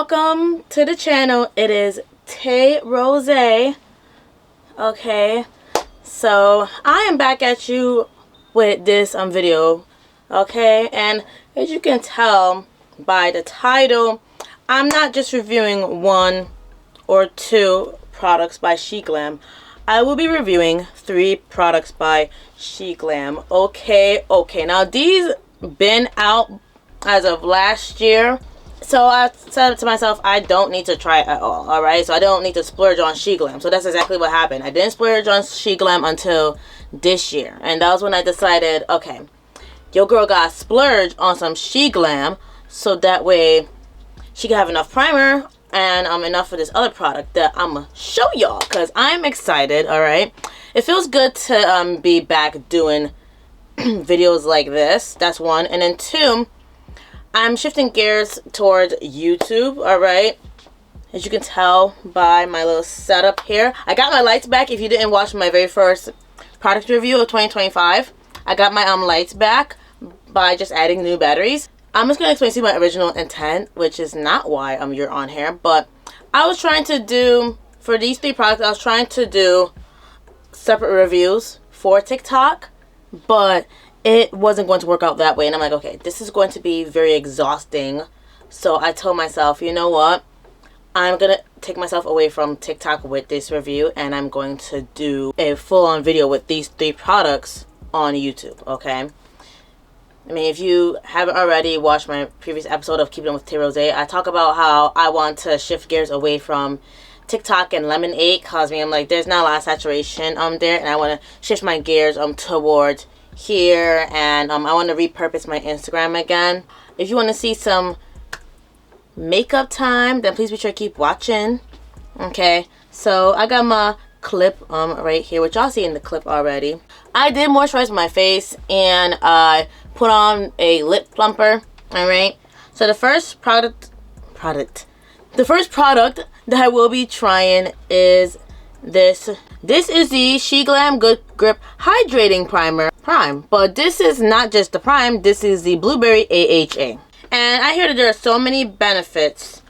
welcome to the channel. It is Tay Rosé. Okay, so I am back at you with this video. Okay, and as you can tell by the title, I'm not just reviewing one or two products by SheGlam. I will be reviewing 3 products by SheGlam. Okay, now these been out as of last year, so I said to myself, I don't need to try it at all. Alright, so I don't need to splurge on SheGlam. So that's exactly what happened. I didn't splurge on SheGlam until this year, and that was when I decided, okay, your girl got splurge on some SheGlam, so that way she can have enough primer and enough for this other product that I'm gonna show y'all, because I'm excited. Alright, it feels good to be back doing videos like this. That's one. And then 2, I'm shifting gears towards YouTube. Alright, as you can tell by my little setup here, I got my lights back. If you didn't watch my very first product review of 2025, I got my lights back by just adding new batteries. I'm just going to explain to you my original intent, which is not why you're on here, but I was trying to do, for these 3 products, I was trying to do separate reviews for TikTok, but it wasn't going to work out that way. And I'm like, okay, this is going to be very exhausting. So I told myself, you know what? I'm going to take myself away from TikTok with this review, and I'm going to do a full-on video with these 3 products on YouTube, okay? I mean, if you haven't already watched my previous episode of Keeping It with Tay Rosé, I talk about how I want to shift gears away from TikTok and lemonade, cause I'm like, there's not a lot of saturation there, and I want to shift my gears towards here, and I want to repurpose my Instagram again. If you want to see some makeup time, then please be sure to keep watching. Okay, so I got my clip right here, which y'all see in the clip already. I did moisturize my face, and I put on a lip plumper. Alright, so the first product that I will be trying is this. This is the SheGlam Good Grip Hydrating Primer Prime, but this is not just the prime, this is the Blueberry AHA. And I hear that there are so many benefits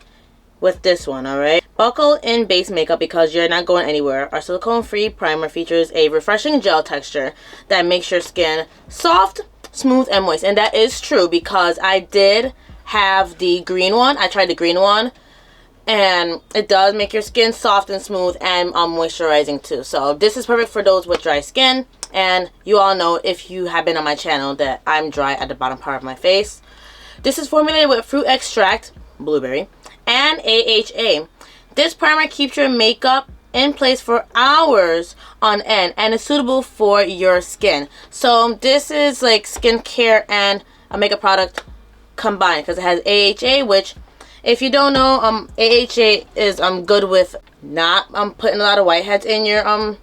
with this one. Alright, buckle in base makeup because you're not going anywhere. Our silicone free primer features a refreshing gel texture that makes your skin soft, smooth, and moist. And that is true, because I did have the green one. I tried the green one, and it does make your skin soft and smooth, and moisturizing too. So this is perfect for those with dry skin. And you all know, if you have been on my channel, that I'm dry at the bottom part of my face. This is formulated with fruit extract, blueberry, and AHA. This primer keeps your makeup in place for hours on end and is suitable for your skin. So this is like skincare and a makeup product combined, because it has AHA, which, if you don't know, AHA is good with not putting a lot of whiteheads in your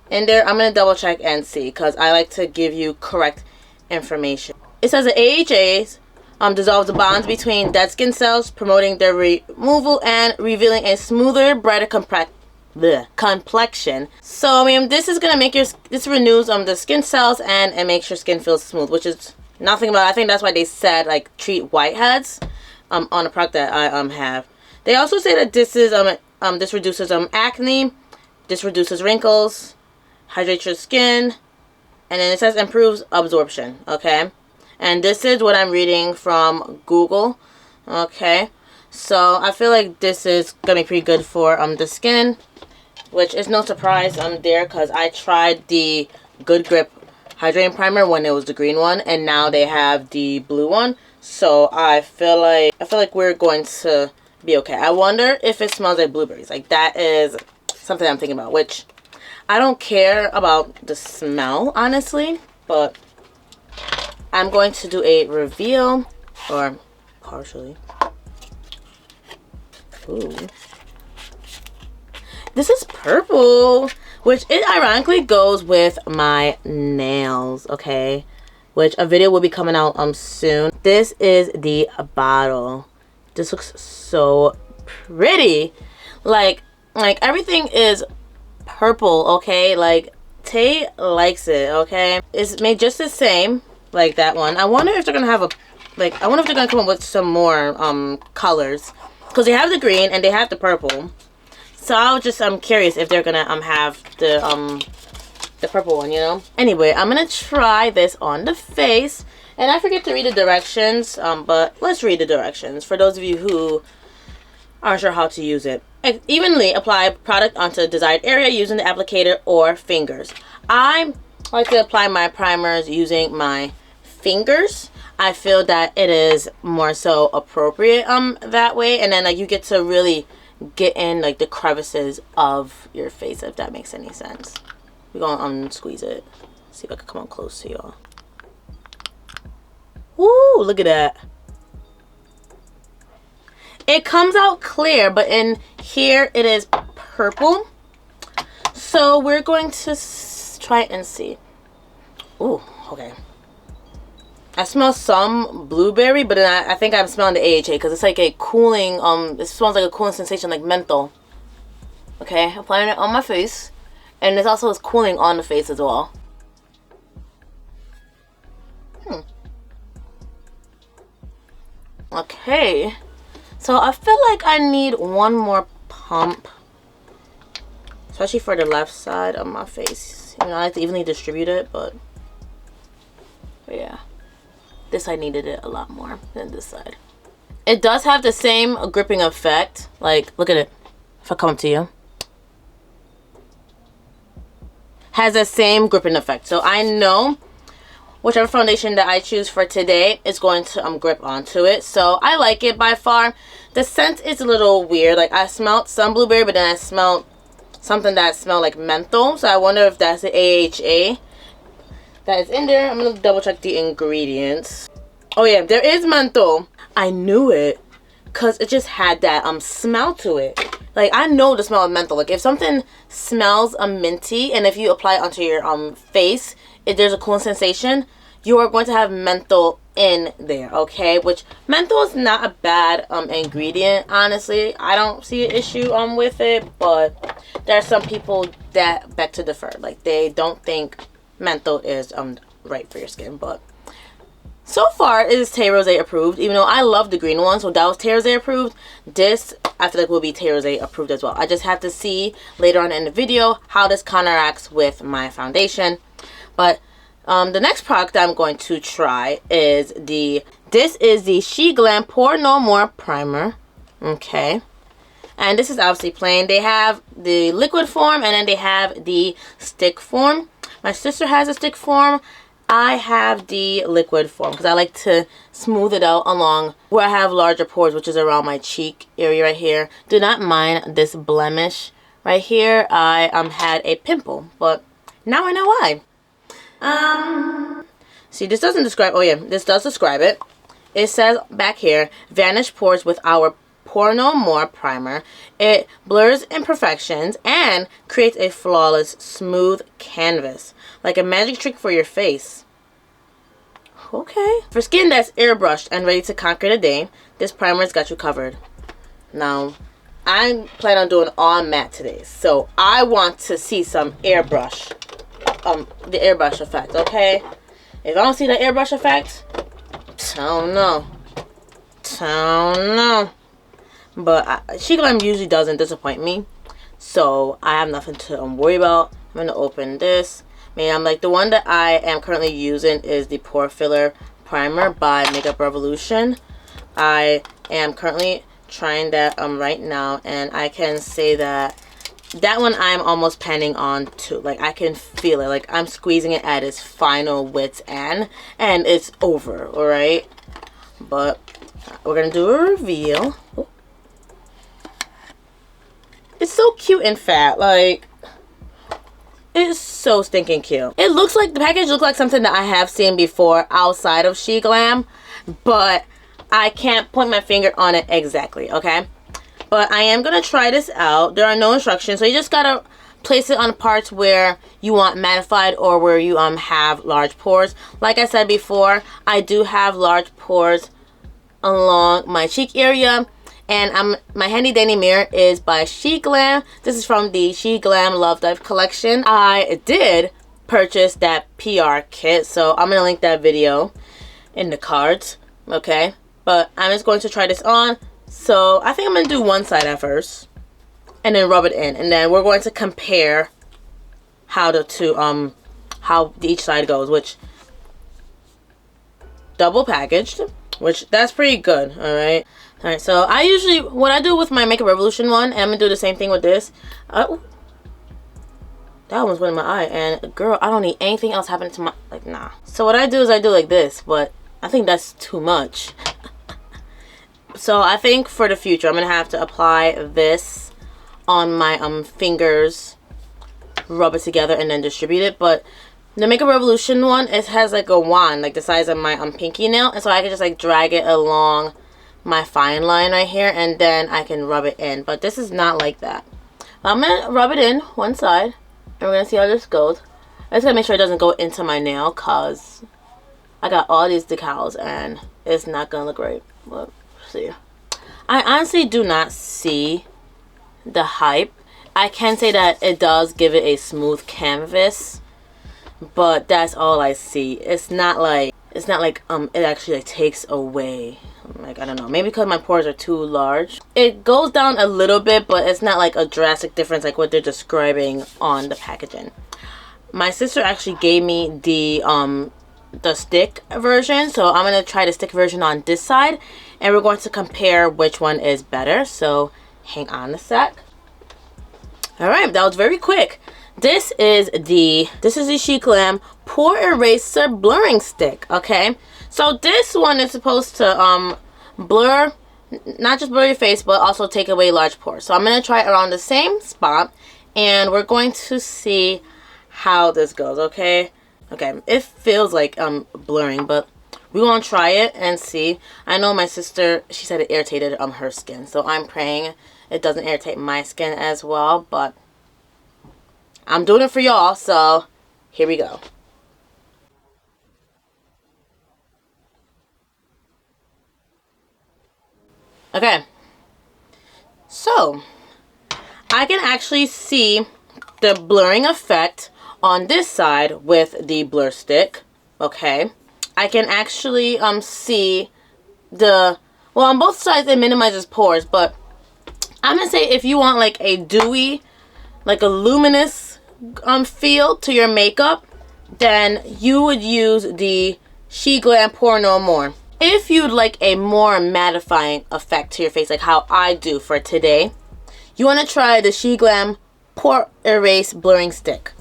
in there. I'm gonna double check and see, because I like to give you correct information. It says that AHAs dissolves the bonds between dead skin cells, promoting their removal and revealing a smoother, brighter complexion. So I mean, this is gonna make this renews the skin cells, and it makes your skin feel smooth, which is nothing about, I think that's why they said like treat whiteheads on the product that I have. They also say that this is this reduces acne, this reduces wrinkles, hydrates your skin, and then it says improves absorption. Okay, and this is what I'm reading from Google. Okay, so I feel like this is gonna be pretty good for the skin, which is no surprise there, because I tried the Good Grip Hydrating Primer when it was the green one, and now they have the blue one. So I feel like we're going to be okay. I wonder if it smells like blueberries. Like, that is something I'm thinking about, which I don't care about the smell, honestly, but I'm going to do a reveal, or partially. Ooh. This is purple, which it ironically goes with my nails, okay? Which a video will be coming out soon. This is the bottle. This looks so pretty. Like everything is purple, okay? Like, Tay likes it, okay? It's made just the same like that one. I wonder if they're gonna have I wonder if they're gonna come up with some more colors. because they have the green and they have the purple. So I'm curious if they're gonna have the purple one, you know. Anyway, I'm gonna try this on the face, and I forget to read the directions, but let's read the directions for those of you who aren't sure how to use it. Evenly apply product onto the desired area using the applicator or fingers. I like to apply my primers using my fingers. I feel that it is more so appropriate that way, and then like you get to really get in like the crevices of your face, if that makes any sense. We're gonna squeeze it. See if I can come on close to y'all. Woo, look at that. It comes out clear, but in here it is purple. So we're going to try it and see. Ooh, okay. I smell some blueberry, but then I think I'm smelling the AHA because it's like a cooling, it smells like a cooling sensation, like menthol. Okay, applying it on my face. And this also is cooling on the face as well. Okay. So I feel like I need one more pump. Especially for the left side of my face. You know, I like to evenly distribute it, but yeah. This side needed it a lot more than this side. It does have the same gripping effect. Like, look at it. If I come up to you. Has the same gripping effect. So I know whichever foundation that I choose for today is going to grip onto it. So I like it by far. The scent is a little weird. Like I smelled some blueberry, but then I smelled something that smelled like menthol. So I wonder if that's the AHA that is in there. I'm gonna double check the ingredients. Oh yeah, there is menthol. I knew it because it just had that smell to it. Like I know the smell of menthol. Like if something smells minty and if you apply it onto your face, if there's a cooling sensation, you are going to have menthol in there, okay? Which menthol is not a bad ingredient, honestly. I don't see an issue with it, but there are some people that beg to differ. Like they don't think menthol is right for your skin, but so far it is Tay Rosé approved. Even though I love the green one, so that was Tay Rosé approved. This I feel like will be Tay Rosé approved as well. I just have to see later on in the video how this counteracts with my foundation. But the next product I'm going to try is this is the SheGlam Pore No More Primer. Okay. And this is obviously plain. They have the liquid form and then they have the stick form. My sister has a stick form. I have the liquid form because I like to smooth it out along where I have larger pores, which is around my cheek area right here. Do not mind this blemish right here. I had a pimple, but now I know why. See, this doesn't describe, oh yeah, this does describe it. It says back here, vanish pores with our Pore No More Primer. It blurs imperfections and creates a flawless, smooth canvas. Like a magic trick for your face. Okay. For skin that's airbrushed and ready to conquer the day, this primer's got you covered. Now, I plan on doing all matte today, so I want to see some airbrush. The airbrush effect, okay? If I don't see the airbrush effect, I don't know. But SheGlam usually doesn't disappoint me, so I have nothing to worry about. I'm going to open this. Man, like the one that I am currently using is the Pore Filler Primer by Makeup Revolution. I am currently trying that right now, and I can say that one I'm almost panning on too. Like I can feel it. Like I'm squeezing it at its final width and it's over, alright? But we're going to do a reveal. Oh. It's so cute and fat. Like, it's so stinking cute. It looks like, the package looks like something that I have seen before outside of SheGlam, but I can't point my finger on it exactly, okay? But I am going to try this out. There are no instructions, so you just got to place it on parts where you want mattified or where you have large pores. Like I said before, I do have large pores along my cheek area. And my handy dandy mirror is by SheGlam. This is from the SheGlam Love Dive collection. I did purchase that PR kit, so I'm going to link that video in the cards, okay? But I'm just going to try this on, So I think I'm gonna do one side at first and then rub it in, and then we're going to compare how how each side goes, which double packaged, which that's pretty good. All right, so I usually, what I do with my Makeup Revolution one, and I'm gonna do the same thing with this. That almost went in my eye, and girl, I don't need anything else happening to my, like, nah. So what I do is I do like this, but I think that's too much. So I think for the future I'm gonna have to apply this on my fingers, rub it together, and then distribute it. But the Makeup Revolution one, it has like a wand, like the size of my pinky nail, and so I can just like drag it along my fine line right here, and then I can rub it in. But this is not like that. I'm gonna rub it in one side, and we're gonna see how this goes. I just gotta make sure it doesn't go into my nail, cause I got all these decals and it's not gonna look right. But see, I honestly do not see the hype. I can say that it does give it a smooth canvas, but that's all I see. It's not like it actually like takes away, like, I don't know, maybe because my pores are too large. It goes down a little bit, but it's not like a drastic difference like what they're describing on the packaging. My sister actually gave me the stick version, so I'm gonna try the stick version on this side, and we're going to compare which one is better. So hang on a sec. All right, that was very quick. This is the SheGlam Pore Eraser Blurring Stick. Okay, so this one is supposed to blur, not just blur your face, but also take away large pores. So I'm gonna try it around the same spot, and we're going to see how this goes. Okay, it feels like blurring, but we're gonna try it and see. I know my sister, she said it irritated her skin, so I'm praying it doesn't irritate my skin as well, but I'm doing it for y'all, so here we go. Okay, so I can actually see the blurring effect on this side with the blur stick. Okay, I can actually see well, on both sides it minimizes pores, but I'm gonna say if you want like a dewy, like a luminous feel to your makeup, then you would use the SheGlam Pore No More. If you'd like a more mattifying effect to your face, like how I do for today, you want to try the SheGlam Pore Erase Blurring Stick.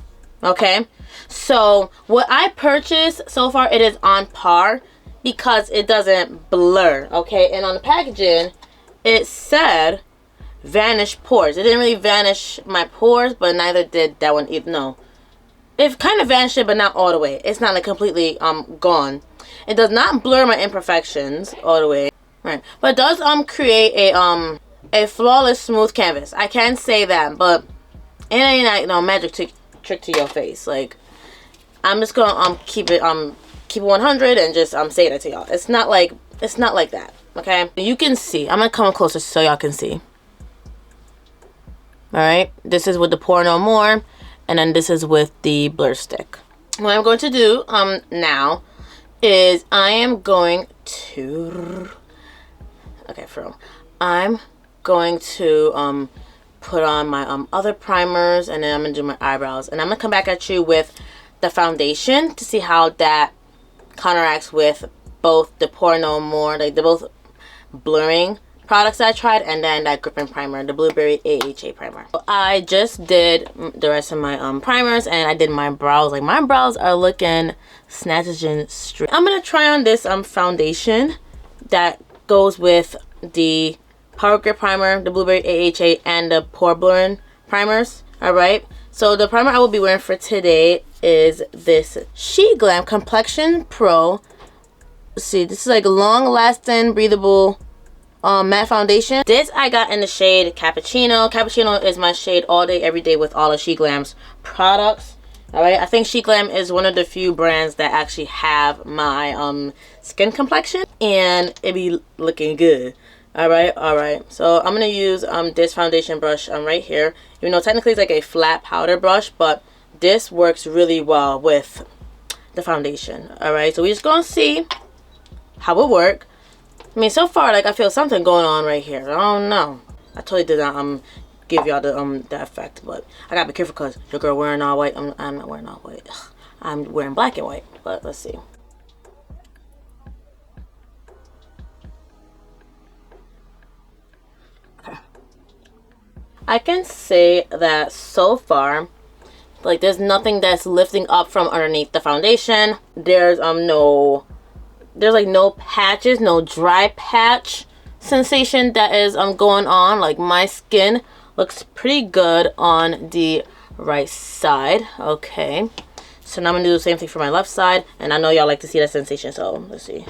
Okay, so what I purchased so far, it is on par because it doesn't blur. Okay, and on the packaging it said vanish pores. It didn't really vanish my pores, but neither did that one either. No, it kind of vanished it, but not all the way. It's not like completely gone. It does not blur my imperfections all the way, right? But it does create a flawless smooth canvas. I can say that, but it ain't like no magic trick to your face. Like, I'm just gonna keep it 100 and just say that to y'all. It's not like that. Okay, you can see. I'm gonna come closer so y'all can see. All right, this is with the Pore No More, and then this is with the blur stick. What I'm going to do now is I'm going to put on my other primers, and then I'm gonna do my eyebrows, and I'm gonna come back at you with the foundation to see how that counteracts with both the Pore No More, like the both blurring products I tried, and then that gripping primer, the Blueberry AHA primer. I just did the rest of my primers, and I did my brows. Like, my brows are looking snatched and straight. I'm gonna try on this foundation that goes with the Power Grip primer, the Blueberry AHA, and the pore blurring primers. All right, so the primer I will be wearing for today is this SheGlam Complexion Pro. Let's see, this is like a long lasting breathable matte foundation. This I got in the shade Cappucino. Cappucino is my shade all day every day with all of SheGlam's products. All right, I think SheGlam is one of the few brands that actually have my skin complexion, and it be looking good. All right, so I'm gonna use this foundation brush right here. Even though technically it's like a flat powder brush, but this works really well with the foundation. All right, so we're just gonna see how it works. I mean, so far, like, I feel something going on right here. I don't know. I totally did not give y'all the effect, but I gotta be careful because your girl wearing all white. I'm not wearing all white. I'm wearing black and white. But let's see. Okay. I can say that so far, like, there's nothing that's lifting up from underneath the foundation. There's like no patches, no dry patch sensation that is going on. Like, my skin looks pretty good on the right side. Okay, so now I'm gonna do the same thing for my left side, and I know y'all like to see that sensation, so let's see.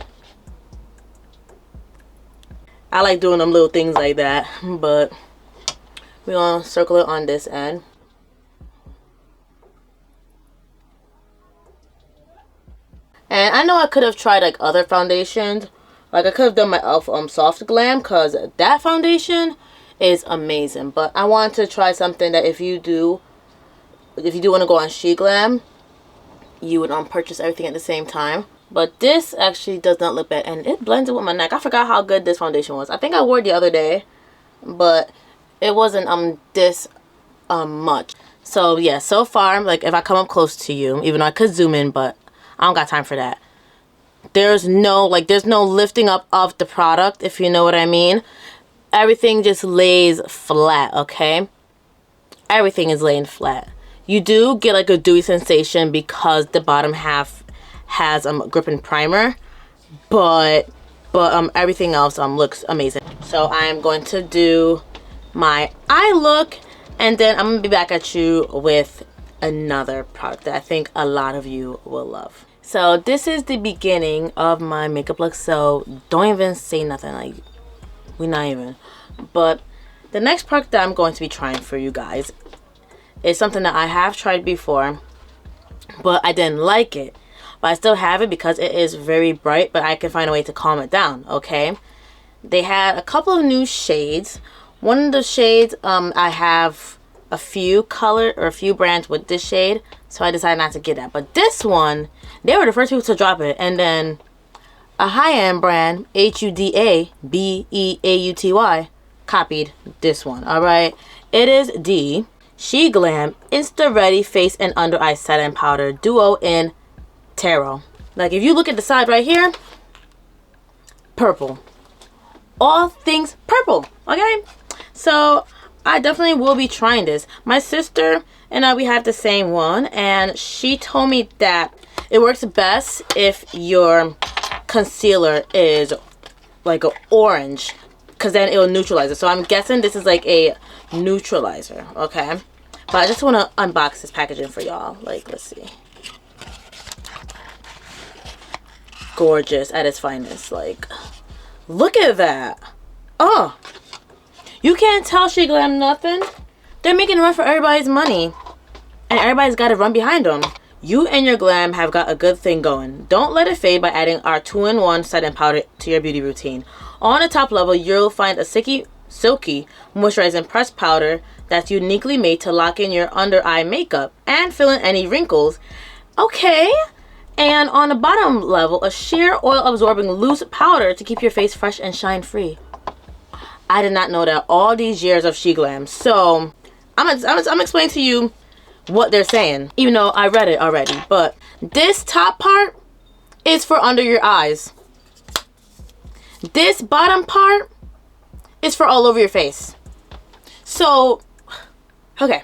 I like doing them little things like that, but we're gonna circle it on this end. And I know I could have tried like other foundations. Like, I could have done my e.l.f. Soft Glam, because that foundation is amazing. But I wanted to try something that if you do want to go on SheGlam, you would purchase everything at the same time. But this actually does not look bad, and it blends it with my neck. I forgot how good this foundation was. I think I wore it the other day, but it wasn't this much. So yeah, so far, like, if I come up close to you, even though I could zoom in, but I don't got time for that. There's no lifting up of the product, if you know what I mean. Everything just lays flat, okay? Everything is laying flat. You do get like a dewy sensation because the bottom half has grip and primer, but everything else looks amazing. So I am going to do my eye look, and then I'm gonna be back at you with another product that I think a lot of you will love. So this is the beginning of my makeup look, so don't even say nothing, like, we're not even. But the next product that I'm going to be trying for you guys is something that I have tried before, but I didn't like it. But I still have it because it is very bright, but I can find a way to calm it down, okay? They had a couple of new shades. One of the shades, I have a few brands with this shade, so I decided not to get that. But this one, they were the first people to drop it, and then a high-end brand, Huda Beauty, copied this one. All right, it is the SheGlam Insta Ready Face and Under Eye Setting Powder Duo in Taro. Like, if you look at the side right here, purple, all things purple. Okay, so I definitely will be trying this. My sister and I, we have the same one, and she told me that it works best if your concealer is like an orange, because then it will neutralize it. So I'm guessing this is like a neutralizer, okay? But I just want to unbox this packaging for y'all. Like, let's see. Gorgeous at its finest. Like, look at that. Oh, you can't tell SheGlam nothing. They're making a run for everybody's money, and everybody's got to run behind them. You and your glam have got a good thing going. Don't let it fade by adding our 2-in-1 setting powder to your beauty routine. On the top level, you'll find a silky moisturizing pressed powder that's uniquely made to lock in your under eye makeup and fill in any wrinkles. Okay. And on the bottom level, a sheer oil absorbing loose powder to keep your face fresh and shine free. I did not know that all these years of SheGlam. So I'm explaining to you what they're saying, even though I read it already. But this top part is for under your eyes. This bottom part is for all over your face. So, okay,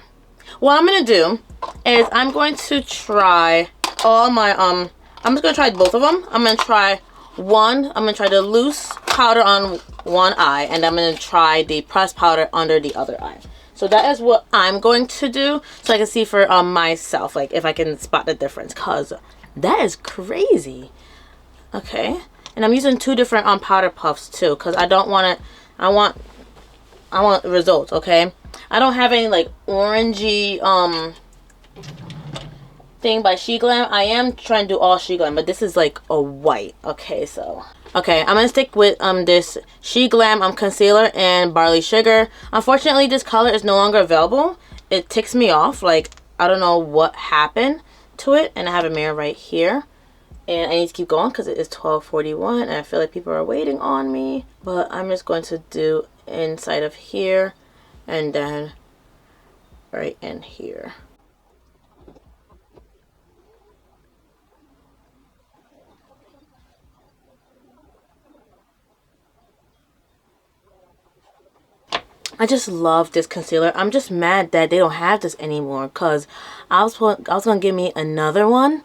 what I'm gonna do is I'm going to try all my I'm just gonna try both of them. I'm gonna try the loose powder on one eye, and I'm gonna try the pressed powder under the other eye. So that is what I'm going to do, so I can see for myself, like, if I can spot the difference, cause that is crazy. Okay, and I'm using 2 different powder puffs too, cause I want results. Okay, I don't have any like orangey thing by SheGlam. I am trying to do all SheGlam, but this is like a white. Okay, so okay, I'm gonna stick with this SheGlam concealer and Barley Sugar. Unfortunately, this color is no longer available. It ticks me off. Like, I don't know what happened to it. And I have a mirror right here. And I need to keep going because it is 12:41 and I feel like people are waiting on me. But I'm just going to do inside of here and then right in here. I just love this concealer. I'm just mad that they don't have this anymore because I was gonna give me another one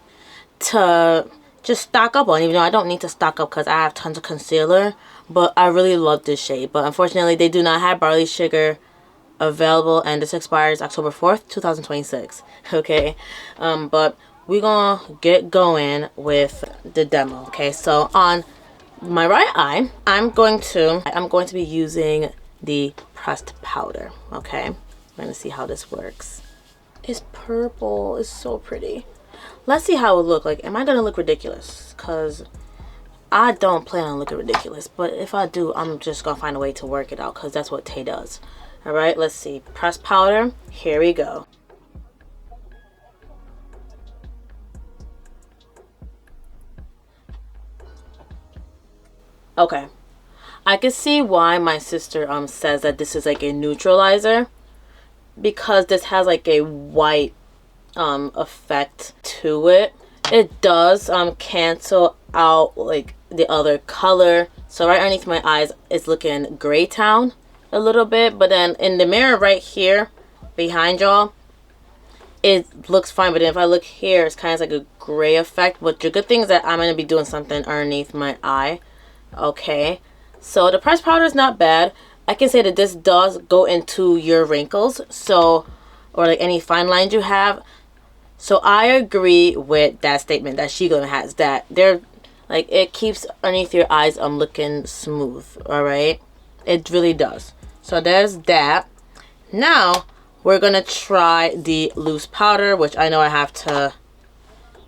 to just stock up on, even though I don't need to stock up because I have tons of concealer. But I really love this shade. But unfortunately, they do not have Barley Sugar available, and this expires October 4th, 2026. Okay, but we're gonna get going with the demo. Okay, so on my right eye, I'm going to be using the pressed powder. Okay, we're gonna see how this works. It's purple. It's so pretty. Let's see how it look like. Am I gonna look ridiculous? Cause I don't plan on looking ridiculous, but if I do, I'm just gonna find a way to work it out because that's what Tay does. All right, let's see. Pressed powder. Here we go. Okay, I can see why my sister says that this is like a neutralizer, because this has like a white effect to it. It does cancel out like the other color. So right underneath my eyes it's looking gray town a little bit, but then in the mirror right here behind y'all it looks fine. But then if I look here, it's kind of like a gray effect. But the good thing is that I'm going to be doing something underneath my eye. Okay, so the pressed powder is not bad. I can say that this does go into your wrinkles, so, or like any fine lines you have. So I agree with that statement that SheGlam has, that they're like, it keeps underneath your eyes looking smooth. All right, it really does. So there's that. Now we're gonna try the loose powder, which I know I have to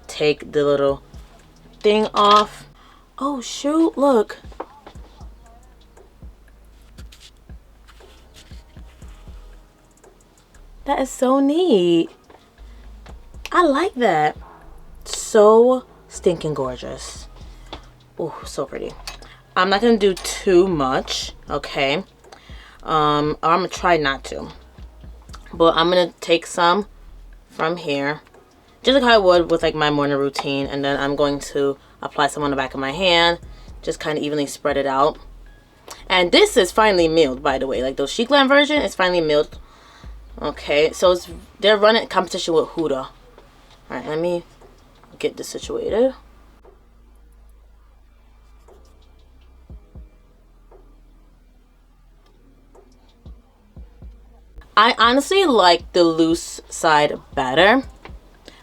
take the little thing off. Oh shoot, look. That is so neat. I like that. So stinking gorgeous. Oh, so pretty. I'm not gonna do too much, okay? I'm gonna try not to. But I'm gonna take some from here, just like how I would with like my morning routine, and then I'm going to apply some on the back of my hand, just kind of evenly spread it out. And this is finely milled, by the way. Like the SheGlam version is finely milled. Okay, so they're running competition with Huda. Alright, let me get this situated. I honestly like the loose side better.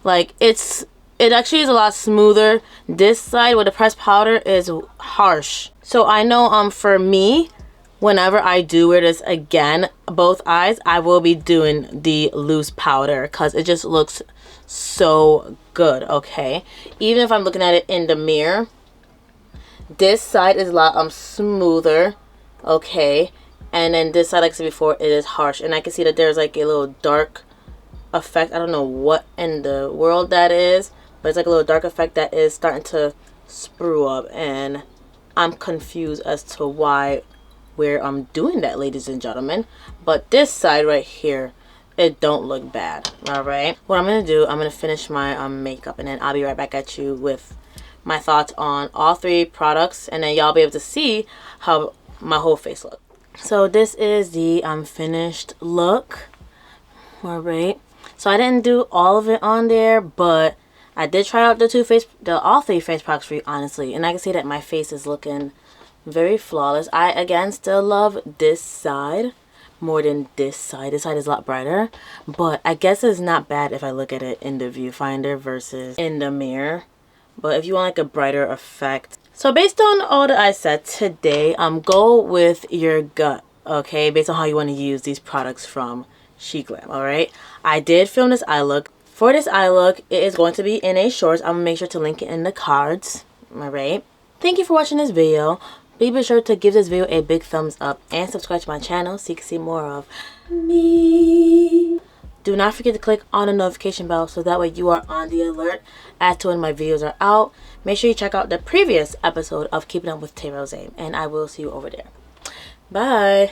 Like it actually is a lot smoother. This side with the pressed powder is harsh. So I know for me, whenever I do wear this again, both eyes, I will be doing the loose powder because it just looks so good. Okay, even if I'm looking at it in the mirror, this side is a lot smoother. Okay, and then this side, like I said before, it is harsh, and I can see that there's like a little dark effect. I don't know what in the world that is, but it's like a little dark effect that is starting to sprue up, and I'm confused as to where I'm doing that, ladies and gentlemen. But this side right here, it don't look bad. All right, what I'm gonna do, I'm gonna finish my makeup, and then I'll be right back at you with my thoughts on all three products, and then y'all be able to see how my whole face looks. So this is the finished look. All right, so I didn't do all of it on there, but I did try out all three face products for you, honestly, and I can see that my face is looking very flawless. I again still love this side more than this side. This side is a lot brighter, but I guess it's not bad if I look at it in the viewfinder versus in the mirror. But if you want like a brighter effect, so based on all that I said today, go with your gut, okay, based on how you want to use these products from SheGlam. All right, I did film this eye look. For this eye look, it is going to be in a shorts. I'm gonna make sure to link it in the cards. All right, thank you for watching this video. Be sure to give this video a big thumbs up and subscribe to my channel so you can see more of me. Do not forget to click on the notification bell so that way you are on the alert as to when my videos are out. Make sure you check out the previous episode of Keeping Up with Tay Rosé, and I will see you over there. Bye.